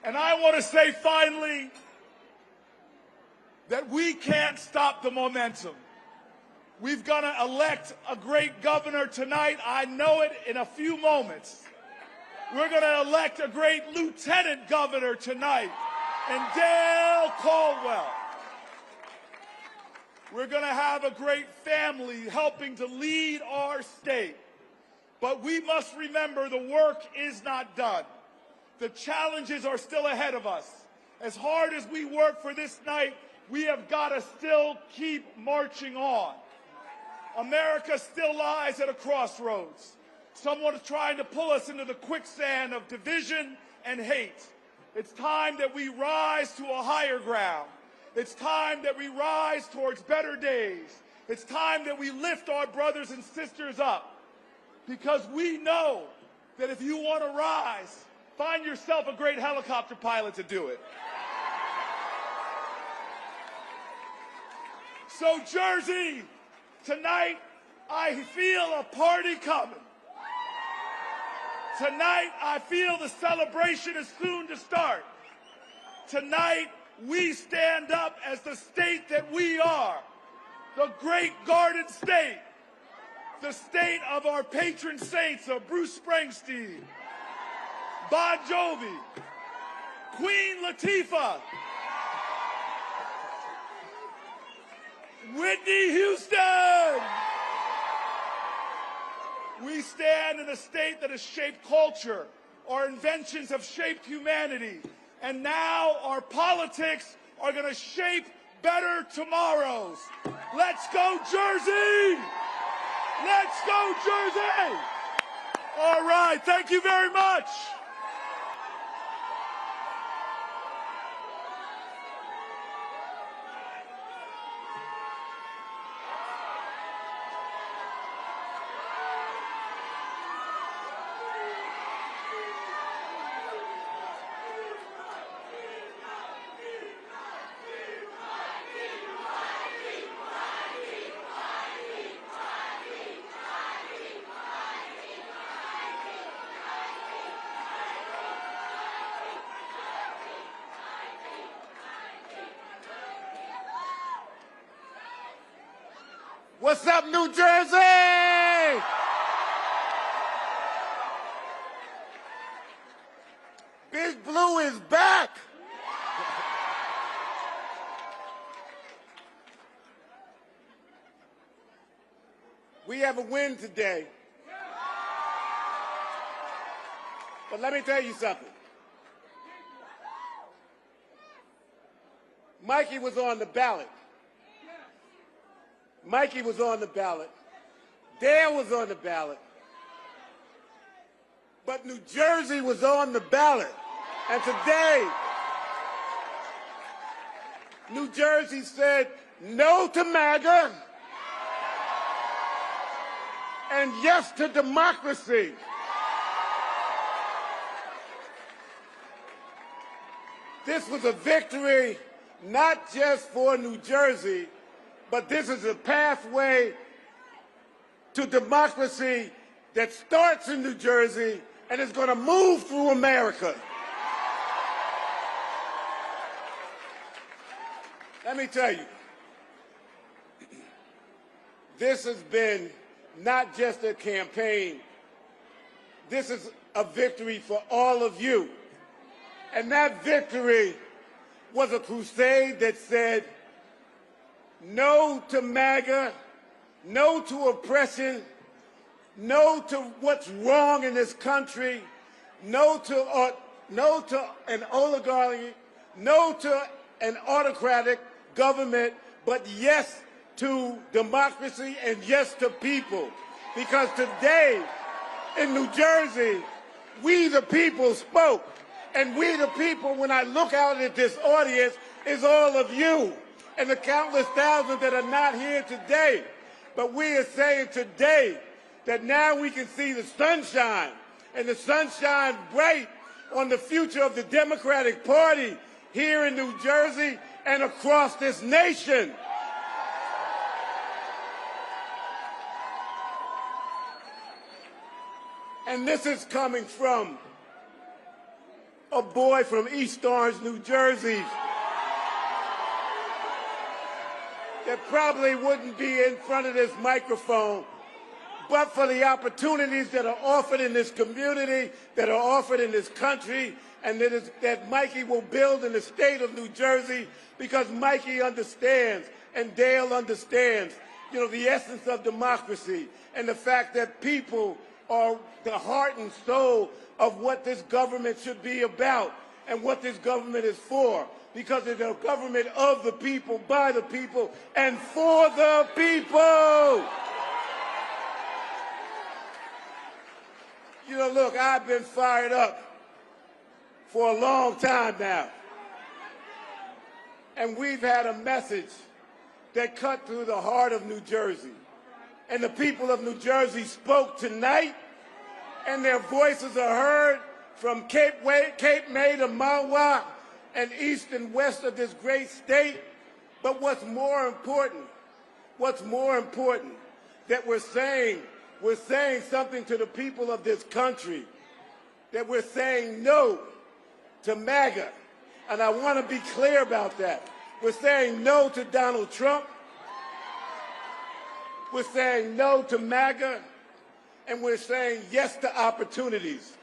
And I want to say finally that we can't stop the momentum. We've got to elect a great governor tonight. I know it in a few moments. We're going to elect a great lieutenant governor tonight in Dale Caldwell. We're going to have a great family helping to lead our state. But we must remember the work is not done. The challenges are still ahead of us. As hard as we work for this night, we have got to still keep marching on. America still lies at a crossroads. Someone is trying to pull us into the quicksand of division and hate. It's time that we rise to a higher ground. It's time that we rise towards better days. It's time that we lift our brothers and sisters up. Because we know that if you want to rise, find yourself a great helicopter pilot to do it. So Jersey, tonight I feel a party coming. Tonight I feel the celebration is soon to start. Tonight we stand up as the state that we are, the great Garden State, the state of our patron saints of Bruce Springsteen, Bon Jovi, Queen Latifah, Whitney Houston. We stand in a state that has shaped culture. Our inventions have shaped humanity. And now our politics are going to shape better tomorrows. Let's go, Jersey! Let's go, Jersey! All right, thank you very much. What's up, New Jersey? Big Blue is back. We have a win today. But let me tell you something. Mikie was on the ballot. Mikie was on the ballot. Dale was on the ballot. But New Jersey was on the ballot. And today, New Jersey said no to MAGA and yes to democracy. This was a victory not just for New Jersey, but this is a pathway to democracy that starts in New Jersey and is going to move through America. Let me tell you, this has been not just a campaign. This is a victory for all of you. And that victory was a crusade that said, no to MAGA, no to oppression, no to what's wrong in this country, no to an oligarchy, no to an autocratic government, but yes to democracy and yes to people. Because today in New Jersey, we the people spoke. And we the people, when I look out at this audience, is all of you. And the countless thousands that are not here today. But we are saying today that now we can see the sunshine, and the sunshine bright on the future of the Democratic Party here in New Jersey and across this nation. And this is coming from a boy from East Orange, New Jersey, that probably wouldn't be in front of this microphone, but for the opportunities that are offered in this community, that are offered in this country, and that Mikie will build in the state of New Jersey, because Mikie understands and Dale understands, the essence of democracy and the fact that people are the heart and soul of what this government should be about and what this government is for, because it's a government of the people, by the people, and for the people. Look, I've been fired up for a long time now. And we've had a message that cut through the heart of New Jersey. And the people of New Jersey spoke tonight, and their voices are heard from Cape May to Mawa and east and west of this great state. But what's more important, that we're saying something to the people of this country, that we're saying no to MAGA. And I want to be clear about that. We're saying no to Donald Trump. We're saying no to MAGA. And we're saying yes to opportunities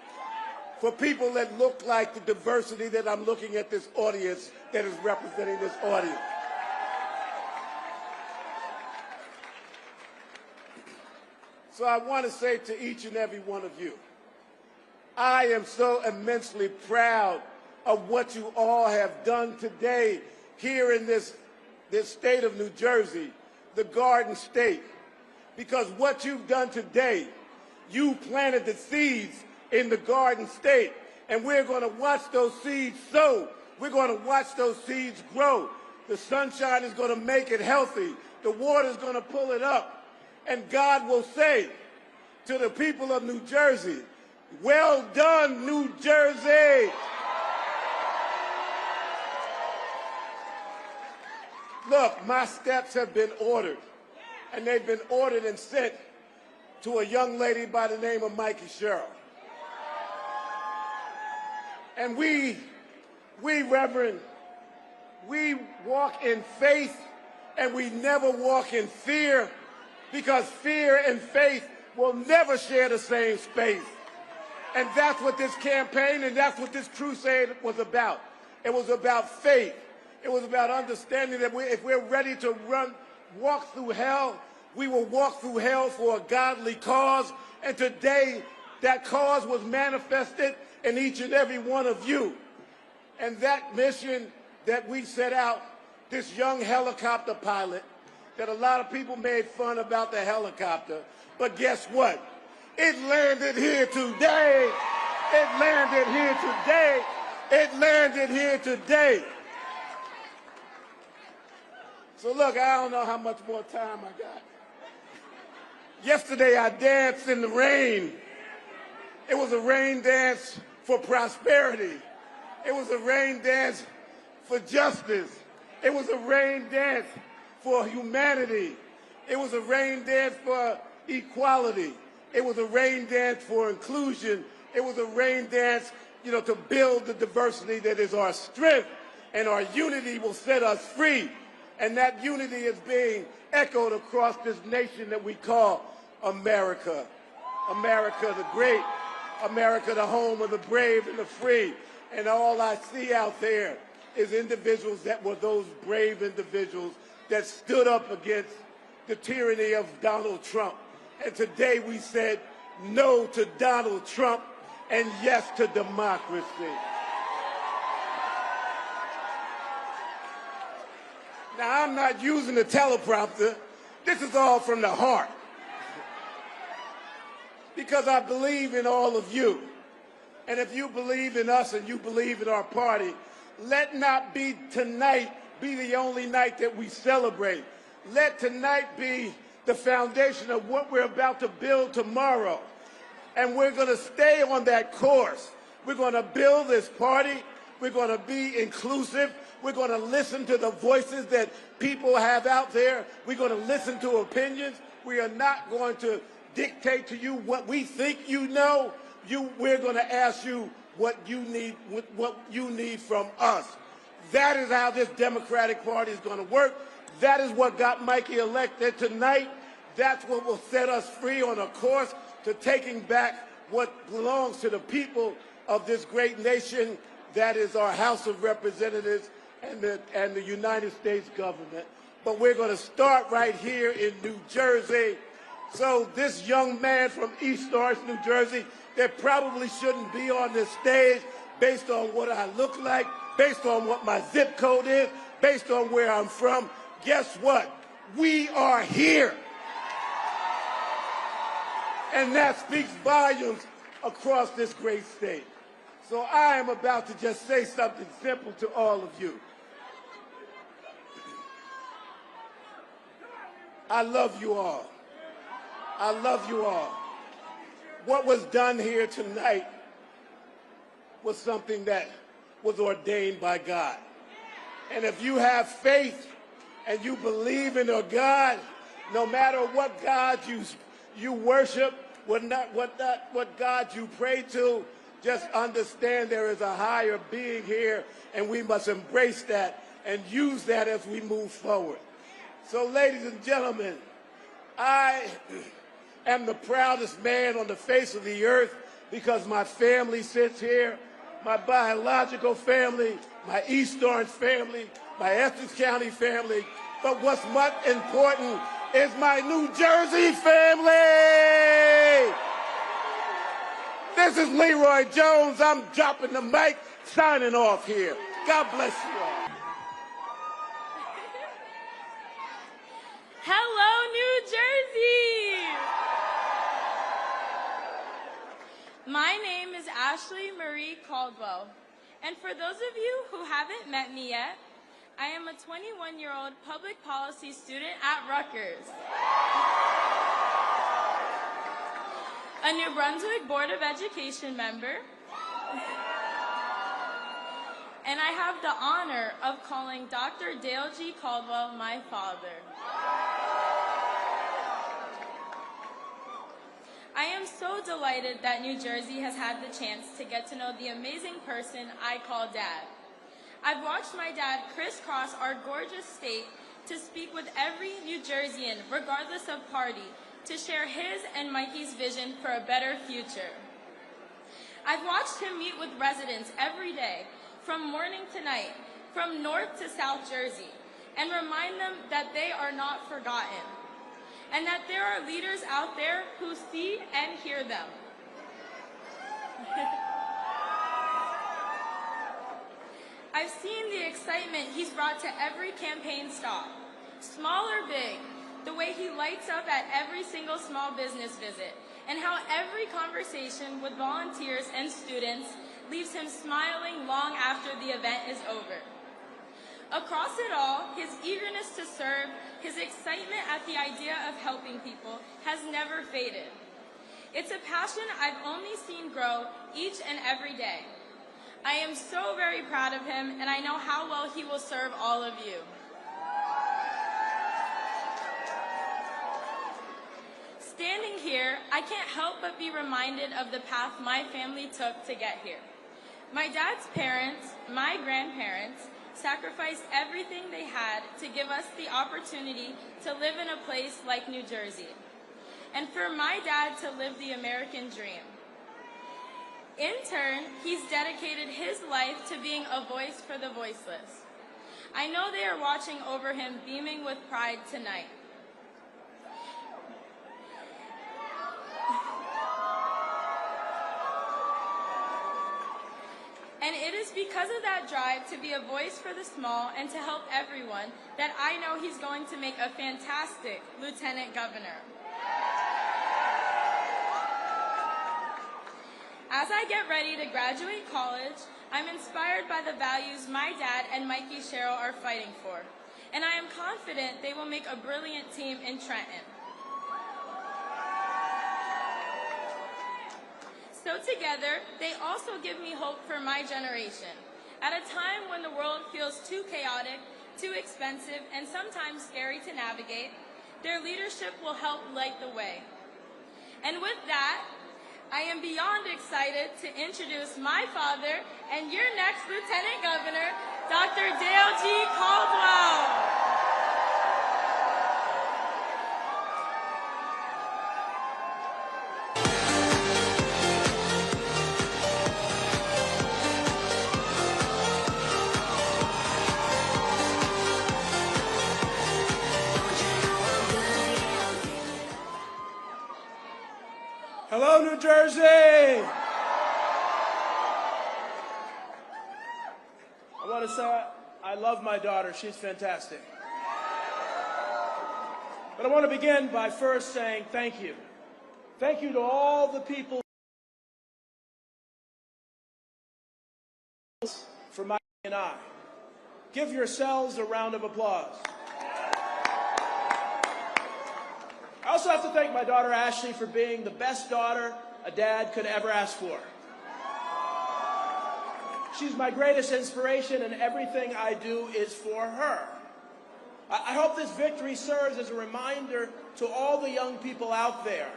for people that look like the diversity that I'm looking at this audience that is representing this audience. So I want to say to each and every one of you, I am so immensely proud of what you all have done today here in this state of New Jersey, the Garden State. Because what you've done today, you planted the seeds in the Garden State, and we're going to watch those seeds sow. We're going to watch those seeds grow. The sunshine is going to make it healthy. The water is going to pull it up. And God will say to the people of New Jersey, well done, New Jersey. Look, my steps have been ordered, and they've been ordered and sent to a young lady by the name of Mikie Sherrill. And we, Reverend, we walk in faith, and we never walk in fear, because fear and faith will never share the same space. And that's what this campaign and that's what this crusade was about. It was about faith. It was about understanding that if we're ready to walk through hell, we will walk through hell for a godly cause. And today, that cause was manifested in each and every one of you. And that mission that we set out, this young helicopter pilot, that a lot of people made fun about the helicopter, but guess what? It landed here today. It landed here today. It landed here today. So look, I don't know how much more time I got. Yesterday I danced in the rain. It was a rain dance for prosperity. It was a rain dance for justice. It was a rain dance for humanity. It was a rain dance for equality. It was a rain dance for inclusion. It was a rain dance, to build the diversity that is our strength, and our unity will set us free. And that unity is being echoed across this nation that we call America. America the great, America the home of the brave and the free. And all I see out there is individuals that were those brave individuals that stood up against the tyranny of Donald Trump. And today we said no to Donald Trump and yes to democracy. Now, I'm not using the teleprompter. This is all from the heart. Because I believe in all of you. And if you believe in us and you believe in our party, let not be tonight be the only night that we celebrate. Let tonight be the foundation of what we're about to build tomorrow. And we're going to stay on that course. We're going to build this party. We're going to be inclusive. We're going to listen to the voices that people have out there. We're going to listen to opinions. We are not going to dictate to you what we think you know. We're going to ask you, what you need from us. That is how this Democratic Party is going to work. That is what got Mikie elected tonight. That's what will set us free on a course to taking back what belongs to the people of this great nation. That is our House of Representatives and the United States government. But we're going to start right here in New Jersey. So this young man from East Orange, New Jersey, that probably shouldn't be on this stage based on what I look like, based on what my zip code is, based on where I'm from. Guess what? We are here. And that speaks volumes across this great state. So I am about to just say something simple to all of you. I love you all. I love you all. What was done here tonight was something that was ordained by God. And if you have faith and you believe in a God, no matter what God you worship, what God you pray to, just understand there is a higher being here, and we must embrace that and use that as we move forward. So, ladies and gentlemen, I am the proudest man on the face of the earth because my family sits here, my biological family, my East Orange family, my Essex County family, but what's much important is my New Jersey family. This is Leroy Jones. I'm dropping the mic, signing off here. God bless you all. Hello, New Jersey! My name is Ashley Marie Caldwell, and for those of you who haven't met me yet, I am a 21-year-old public policy student at Rutgers, a New Brunswick Board of Education member, and I have the honor of calling Dr. Dale G. Caldwell my father. I am so delighted that New Jersey has had the chance to get to know the amazing person I call Dad. I've watched my dad crisscross our gorgeous state to speak with every New Jerseyan, regardless of party, to share his and Mikie's vision for a better future. I've watched him meet with residents every day, from morning to night, from North to South Jersey, and remind them that they are not forgotten, and that there are leaders out there who see and hear them. I've seen the excitement he's brought to every campaign stop, small or big, the way he lights up at every single small business visit, and how every conversation with volunteers and students leaves him smiling long after the event is over. Across it all, his eagerness to serve, his excitement at the idea of helping people has never faded. It's a passion I've only seen grow each and every day. I am so very proud of him, and I know how well he will serve all of you. Standing here, I can't help but be reminded of the path my family took to get here. My dad's parents, my grandparents, sacrificed everything they had to give us the opportunity to live in a place like New Jersey, and for my dad to live the American dream. In turn, he's dedicated his life to being a voice for the voiceless. I know they are watching over him, beaming with pride tonight. And it is because of that drive to be a voice for the small and to help everyone that I know he's going to make a fantastic lieutenant governor. As I get ready to graduate college, I'm inspired by the values my dad and Mikie Sherrill are fighting for, and I am confident they will make a brilliant team in Trenton. So together, they also give me hope for my generation. At a time when the world feels too chaotic, too expensive, and sometimes scary to navigate, their leadership will help light the way. And with that, I am beyond excited to introduce my father and your next Lieutenant Governor, Dr. Dale G. Caldwell. Hello, New Jersey! I want to say I love my daughter. She's fantastic. But I want to begin by first saying thank you. Thank you to all the people for Mikie and I. Give yourselves a round of applause. I also have to thank my daughter Ashley for being the best daughter a dad could ever ask for. She's my greatest inspiration, and everything I do is for her. I hope this victory serves as a reminder to all the young people out there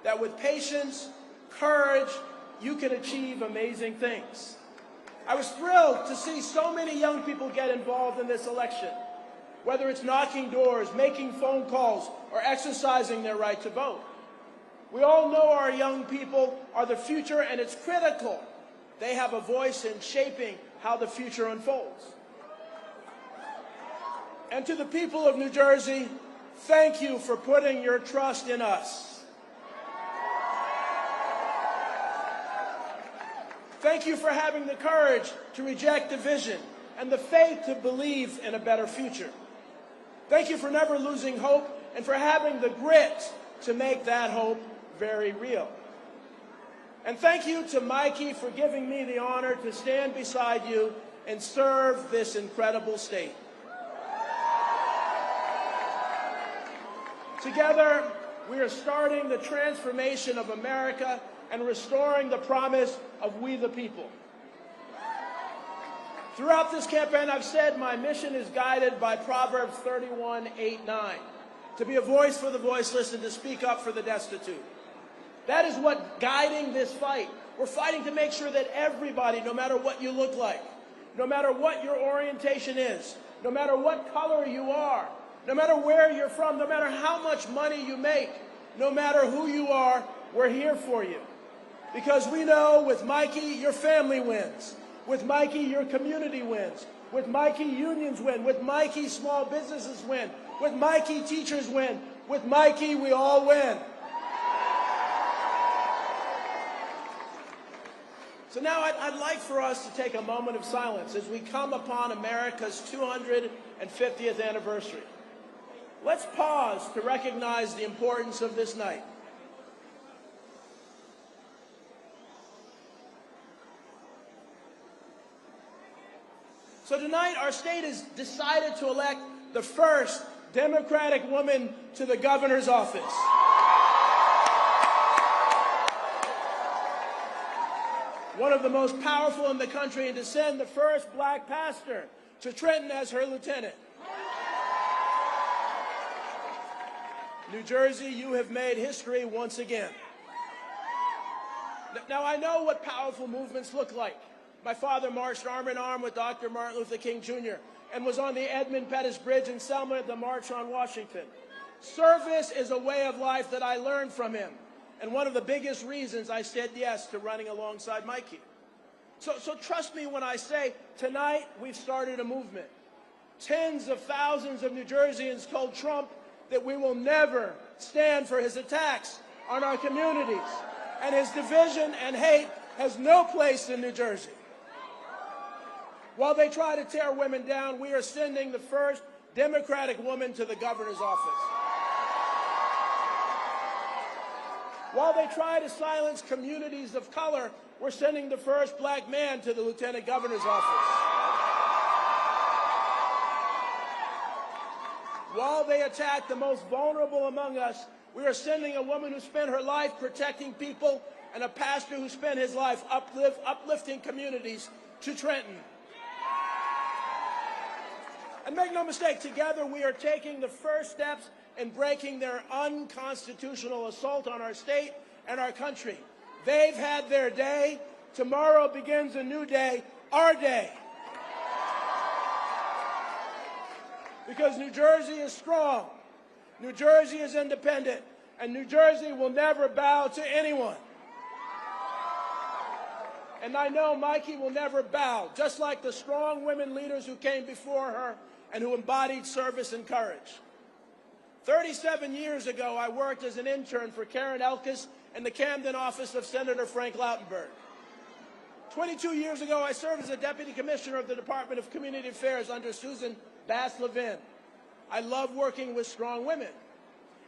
that with patience, courage, you can achieve amazing things. I was thrilled to see so many young people get involved in this election. Whether it's knocking doors, making phone calls, or exercising their right to vote. We all know our young people are the future, and it's critical they have a voice in shaping how the future unfolds. And to the people of New Jersey, thank you for putting your trust in us. Thank you for having the courage to reject division and the faith to believe in a better future. Thank you for never losing hope and for having the grit to make that hope very real. And thank you to Mikie for giving me the honor to stand beside you and serve this incredible state. Together, we are starting the transformation of America and restoring the promise of we the people. Throughout this campaign, I've said my mission is guided by Proverbs 31:8-9, to be a voice for the voiceless and to speak up for the destitute. That is what guiding this fight. We're fighting to make sure that everybody, no matter what you look like, no matter what your orientation is, no matter what color you are, no matter where you're from, no matter how much money you make, no matter who you are, we're here for you. Because we know with Mikie, your family wins. With Mikie, your community wins. With Mikie, unions win. With Mikie, small businesses win. With Mikie, teachers win. With Mikie, we all win. So now I'd like for us to take a moment of silence as we come upon America's 250th anniversary. Let's pause to recognize the importance of this night. So tonight, our state has decided to elect the first Democratic woman to the governor's office. One of the most powerful in the country, and to send the first black pastor to Trenton as her lieutenant. New Jersey, you have made history once again. Now, I know what powerful movements look like. My father marched arm in arm with Dr. Martin Luther King Jr. and was on the Edmund Pettus Bridge in Selma at the March on Washington. Service is a way of life that I learned from him, and one of the biggest reasons I said yes to running alongside Mikie. So trust me when I say tonight we've started a movement. Tens of thousands of New Jerseyans told Trump that we will never stand for his attacks on our communities, and his division and hate has no place in New Jersey. While they try to tear women down, we are sending the first Democratic woman to the governor's office. While they try to silence communities of color, we're sending the first black man to the lieutenant governor's office. While they attack the most vulnerable among us, we are sending a woman who spent her life protecting people and a pastor who spent his life uplifting communities to Trenton. And make no mistake, together we are taking the first steps in breaking their unconstitutional assault on our state and our country. They've had their day. Tomorrow begins a new day, our day. Because New Jersey is strong, New Jersey is independent, and New Jersey will never bow to anyone. And I know Mikie will never bow, just like the strong women leaders who came before her and who embodied service and courage. 37 years ago, I worked as an intern for Karen Elkis in the Camden office of Senator Frank Lautenberg. 22 years ago, I served as a deputy commissioner of the Department of Community Affairs under Susan Bass-Levin. I love working with strong women.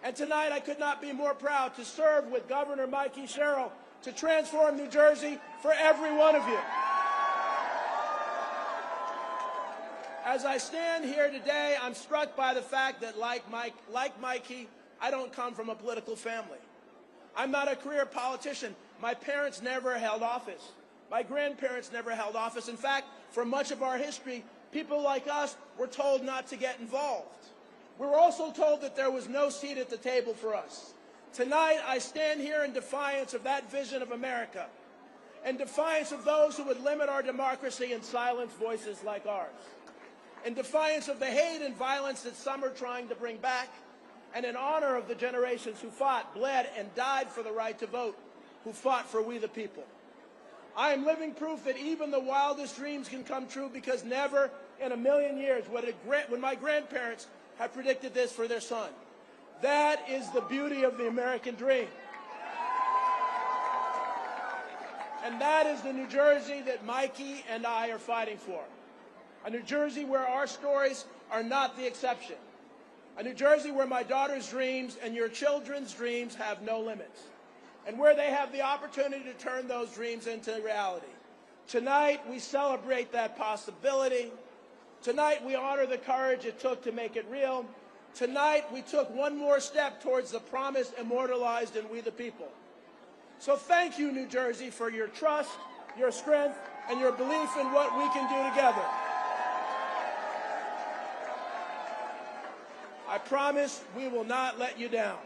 And tonight, I could not be more proud to serve with Governor Mikie Sherrill to transform New Jersey for every one of you. As I stand here today, I'm struck by the fact that, like Mikie, I don't come from a political family. I'm not a career politician. My parents never held office. My grandparents never held office. In fact, for much of our history, people like us were told not to get involved. We were also told that there was no seat at the table for us. Tonight, I stand here in defiance of that vision of America, in defiance of those who would limit our democracy and silence voices like ours, in defiance of the hate and violence that some are trying to bring back, and in honor of the generations who fought, bled, and died for the right to vote, who fought for we the people. I am living proof that even the wildest dreams can come true, because never in a million years would my grandparents have predicted this for their son. That is the beauty of the American dream. And that is the New Jersey that Mikie and I are fighting for. A New Jersey where our stories are not the exception. A New Jersey where my daughter's dreams and your children's dreams have no limits, and where they have the opportunity to turn those dreams into reality. Tonight, we celebrate that possibility. Tonight, we honor the courage it took to make it real. Tonight, we took one more step towards the promise immortalized in We the People. So thank you, New Jersey, for your trust, your strength, and your belief in what we can do together. I promise we will not let you down.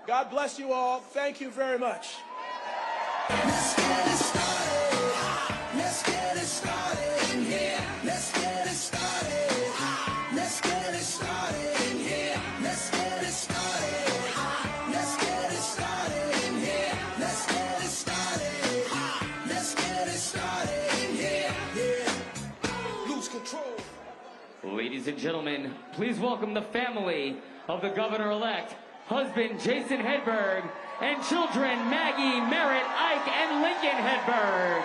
God bless you all. Thank you very much. Let's get it started. Let's get it started in here. Let's get it started. Let's get it started in here. Let's get it started. Let's get it started in here. Let's get it started. Let's get it started in here. Yeah. Lose control. Ladies and gentlemen, please welcome the family of the governor-elect, husband Jason Hedberg, and children Maggie, Merritt, Ike, and Lincoln Hedberg.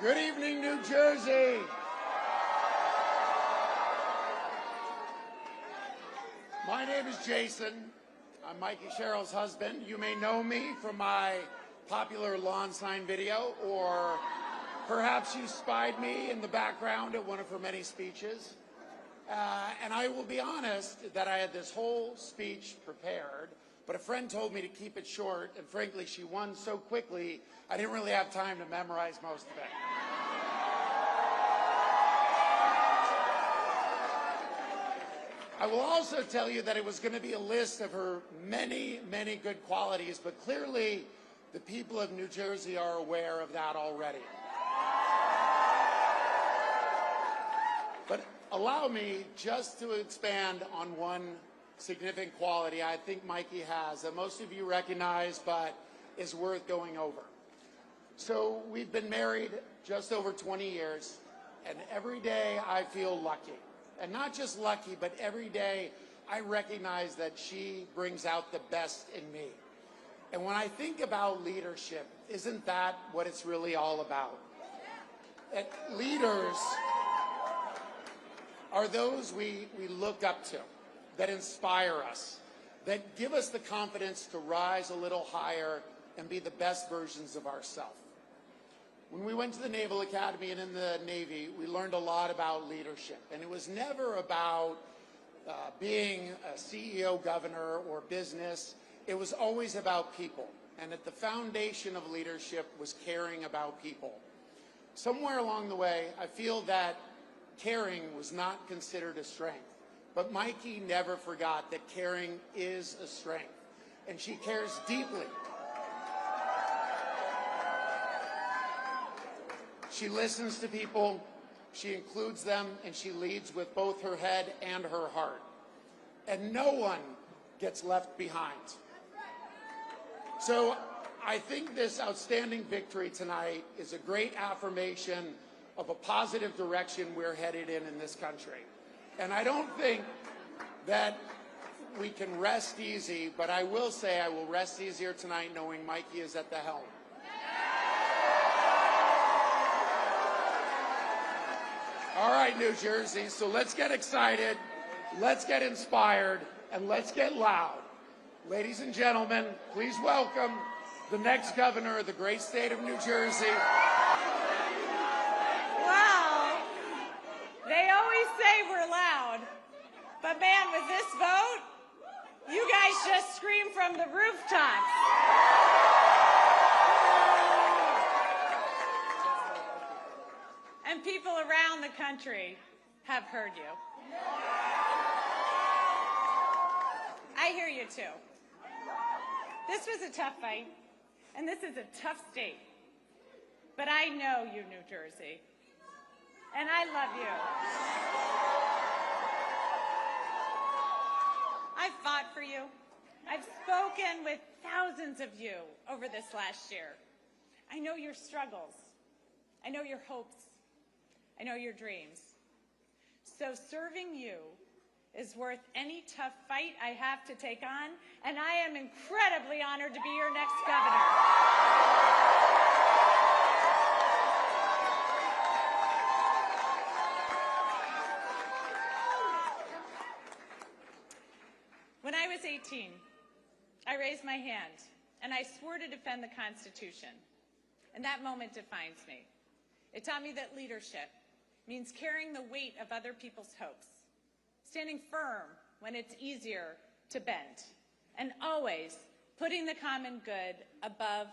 Good evening, New Jersey. My name is Jason. I'm Mikie Sherrill's husband. You may know me from my popular lawn sign video, or perhaps you spied me in the background at one of her many speeches. And I will be honest that I had this whole speech prepared, but a friend told me to keep it short, and frankly, she won so quickly, I didn't really have time to memorize most of it. I will also tell you that it was going to be a list of her many, many good qualities, but clearly the people of New Jersey are aware of that already. But allow me just to expand on one significant quality I think Mikie has that most of you recognize but is worth going over. So we've been married just over 20 years, and every day I feel lucky. And not just lucky, but every day I recognize that she brings out the best in me. And when I think about leadership, isn't that what it's really all about? That leaders are those we look up to, that inspire us, that give us the confidence to rise a little higher and be the best versions of ourselves. When we went to the Naval Academy and in the Navy, we learned a lot about leadership. And it was never about being a CEO, governor, or business. It was always about people. and at the foundation of leadership was caring about people. Somewhere along the way, I feel that caring was not considered a strength. But Mikie never forgot that caring is a strength, and she cares deeply. She listens to people, she includes them, and she leads with both her head and her heart. And no one gets left behind. So I think this outstanding victory tonight is a great affirmation of a positive direction we're headed in this country. And I don't think that we can rest easy, but I will say I will rest easier tonight knowing Mikie is at the helm. All right, New Jersey, so let's get excited, let's get inspired, and let's get loud. Ladies and gentlemen, please welcome the next governor of the great state of New Jersey. Well, they always say we're loud, but man, with this vote, you guys just scream from the rooftops. And people around the country have heard you. I hear you too. This was a tough fight, and this is a tough state. But I know you, New Jersey, and I love you. I've fought for you. I've spoken with thousands of you over this last year. I know your struggles. I know your hopes. I know your dreams. So serving you is worth any tough fight I have to take on, and I am incredibly honored to be your next governor. When I was 18, I raised my hand, and I swore to defend the Constitution. And that moment defines me. It taught me that leadership means carrying the weight of other people's hopes, standing firm when it's easier to bend, and always putting the common good above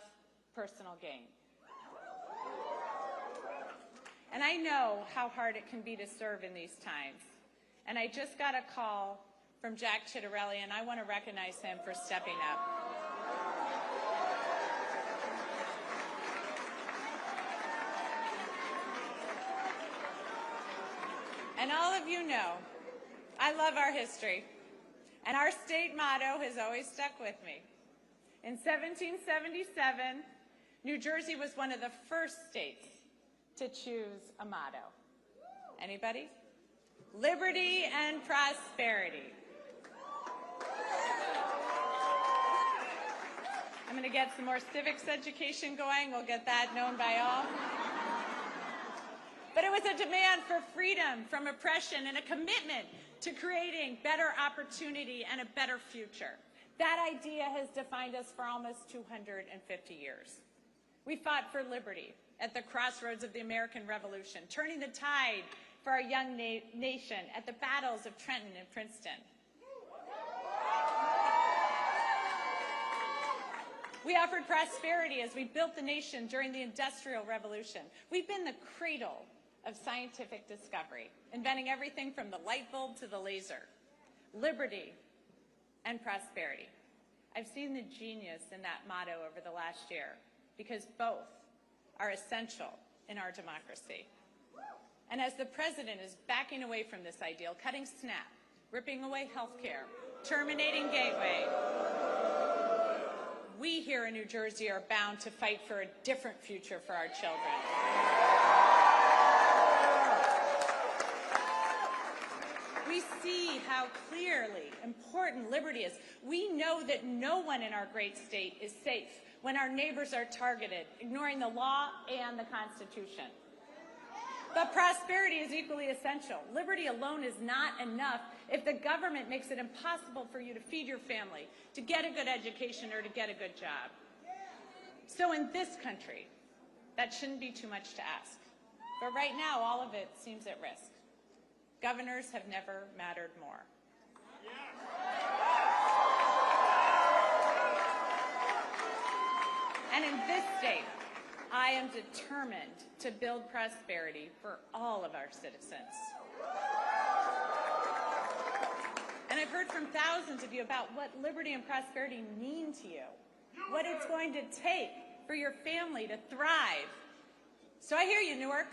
personal gain. And I know how hard it can be to serve in these times. And I just got a call from Jack Ciattarelli, and I want to recognize him for stepping up. And all of you know, I love our history, and our state motto has always stuck with me. In 1777, New Jersey was one of the first states to choose a motto. Anybody? Liberty and prosperity. I'm going to get some more civics education going. We'll get that known by all. But it was a demand for freedom from oppression and a commitment to creating better opportunity and a better future. That idea has defined us for almost 250 years. We fought for liberty at the crossroads of the American Revolution, turning the tide for our young nation at the battles of Trenton and Princeton. We offered prosperity as we built the nation during the Industrial Revolution. We've been the cradle of scientific discovery, inventing everything from the light bulb to the laser. Liberty and prosperity. I've seen the genius in that motto over the last year because both are essential in our democracy. And as the president is backing away from this ideal, cutting SNAP, ripping away health care, terminating Gateway, we here in New Jersey are bound to fight for a different future for our children. We see how clearly important liberty is. We know that no one in our great state is safe when our neighbors are targeted, ignoring the law and the Constitution. But prosperity is equally essential. Liberty alone is not enough if the government makes it impossible for you to feed your family, to get a good education, or to get a good job. So in this country, that shouldn't be too much to ask. But right now, all of it seems at risk. Governors have never mattered more. And in this state, I am determined to build prosperity for all of our citizens. And I've heard from thousands of you about what liberty and prosperity mean to you, what it's going to take for your family to thrive. So I hear you, Newark.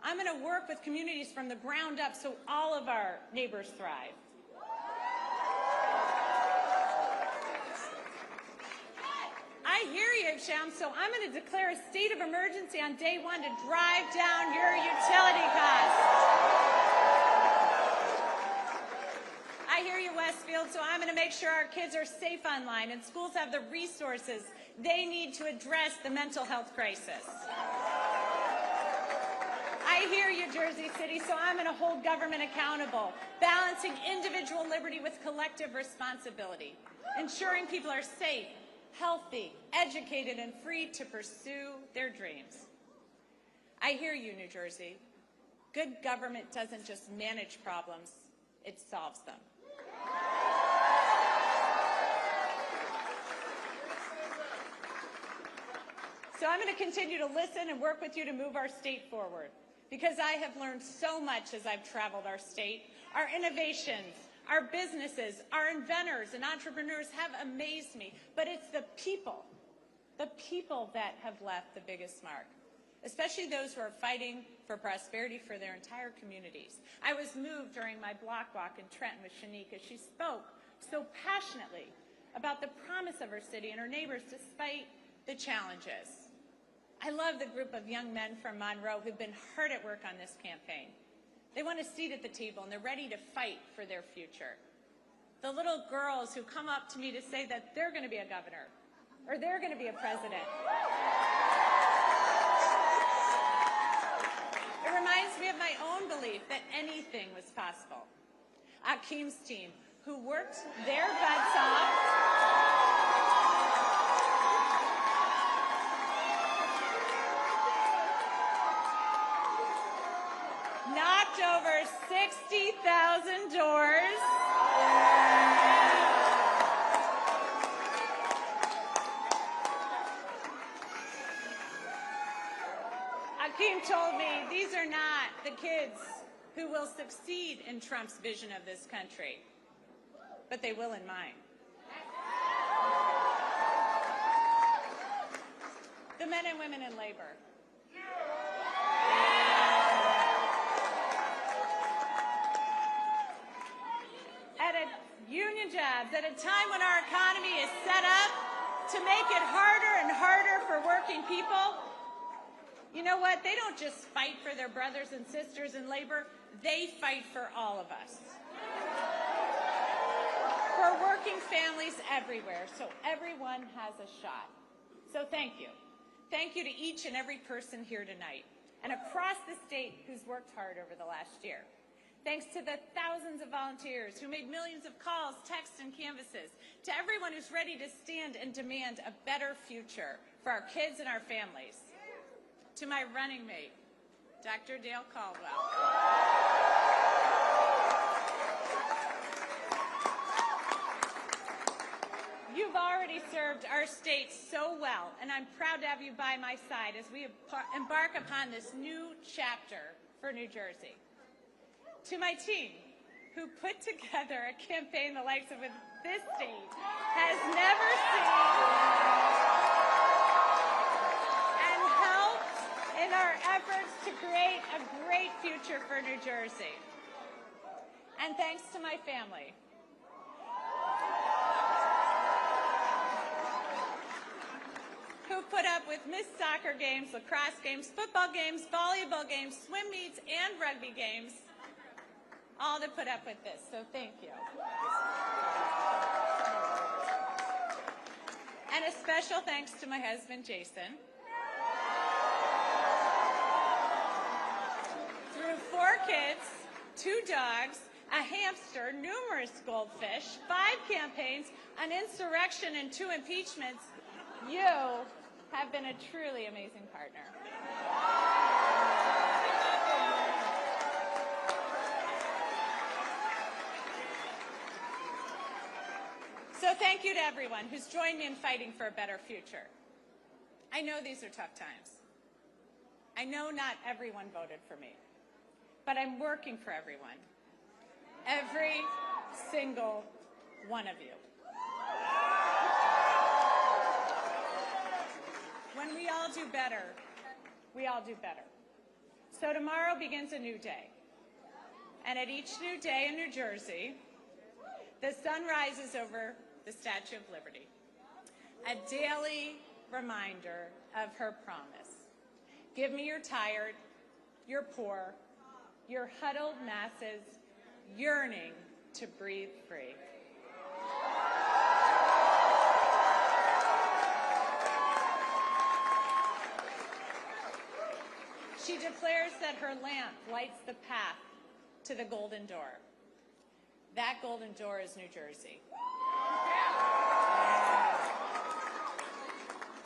I'm going to work with communities from the ground up so all of our neighbors thrive. I hear you, Sham, so I'm going to declare a state of emergency on day one to drive down your utility costs. I hear you, Westfield, so I'm going to make sure our kids are safe online and schools have the resources they need to address the mental health crisis. I hear you, Jersey City, so I'm going to hold government accountable, balancing individual liberty with collective responsibility, ensuring people are safe, healthy, educated, and free to pursue their dreams. I hear you, New Jersey. Good government doesn't just manage problems, it solves them. So I'm going to continue to listen and work with you to move our state forward, because I have learned so much as I've traveled our state. Our innovations, our businesses, our inventors and entrepreneurs have amazed me, but it's the people that have left the biggest mark, especially those who are fighting for prosperity for their entire communities. I was moved during my block walk in Trenton with Shanique as she spoke so passionately about the promise of her city and her neighbors despite the challenges. I love the group of young men from Monroe who've been hard at work on this campaign. They want a seat at the table, and they're ready to fight for their future. The little girls who come up to me to say that they're going to be a governor or they're going to be a president. It reminds me of my own belief that anything was possible. Akeem's team, who worked their butts off knocked over 60,000 doors. Akeem told me these are not the kids who will succeed in Trump's vision of this country, but they will in mine. The men and women in labor. Union jobs at a time when our economy is set up to make it harder and harder for working people. You know what? They don't just fight for their brothers and sisters in labor. They fight for all of us. For working families everywhere, so everyone has a shot. So thank you. Thank you to each and every person here tonight and across the state who's worked hard over the last year. Thanks to the thousands of volunteers who made millions of calls, texts, and canvases, to everyone who's ready to stand and demand a better future for our kids and our families. To my running mate, Dr. Dale Caldwell. You've already served our state so well, and I'm proud to have you by my side as we embark upon this new chapter for New Jersey. To my team, who put together a campaign the likes of this state has never seen, and helped in our efforts to create a great future for New Jersey. And thanks to my family, who put up with missed soccer games, lacrosse games, football games, volleyball games, swim meets, and rugby games, all to put up with this, so thank you. And a special thanks to my husband, Jason. Through 4 kids, 2 dogs, a hamster, numerous goldfish, 5 campaigns, an insurrection, and 2 impeachments, you have been a truly amazing partner. So thank you to everyone who's joined me in fighting for a better future. I know these are tough times. I know not everyone voted for me, but I'm working for everyone. Every single one of you. When we all do better, we all do better. So tomorrow begins a new day. And at each new day in New Jersey, the sun rises over the Statue of Liberty, a daily reminder of her promise. Give me your tired, your poor, your huddled masses yearning to breathe free. She declares that her lamp lights the path to the golden door. That golden door is New Jersey.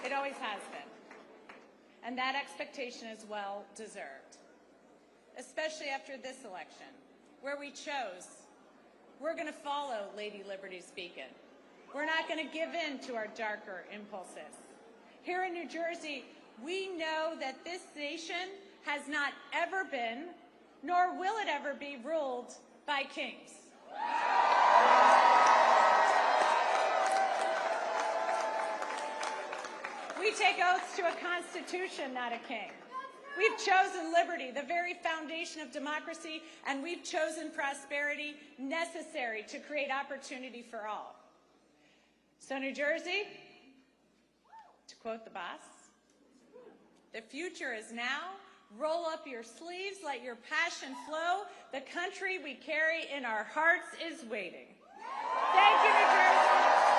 It always has been. And that expectation is well deserved, especially after this election, where we chose, we're going to follow Lady Liberty's beacon. We're not going to give in to our darker impulses. Here in New Jersey, we know that this nation has not ever been, nor will it ever be, ruled by kings. We take oaths to a constitution, not a king. We've chosen liberty, the very foundation of democracy, and we've chosen prosperity necessary to create opportunity for all. So New Jersey, to quote the boss, the future is now. Roll up your sleeves, let your passion flow. The country we carry in our hearts is waiting. Thank you, New Jersey.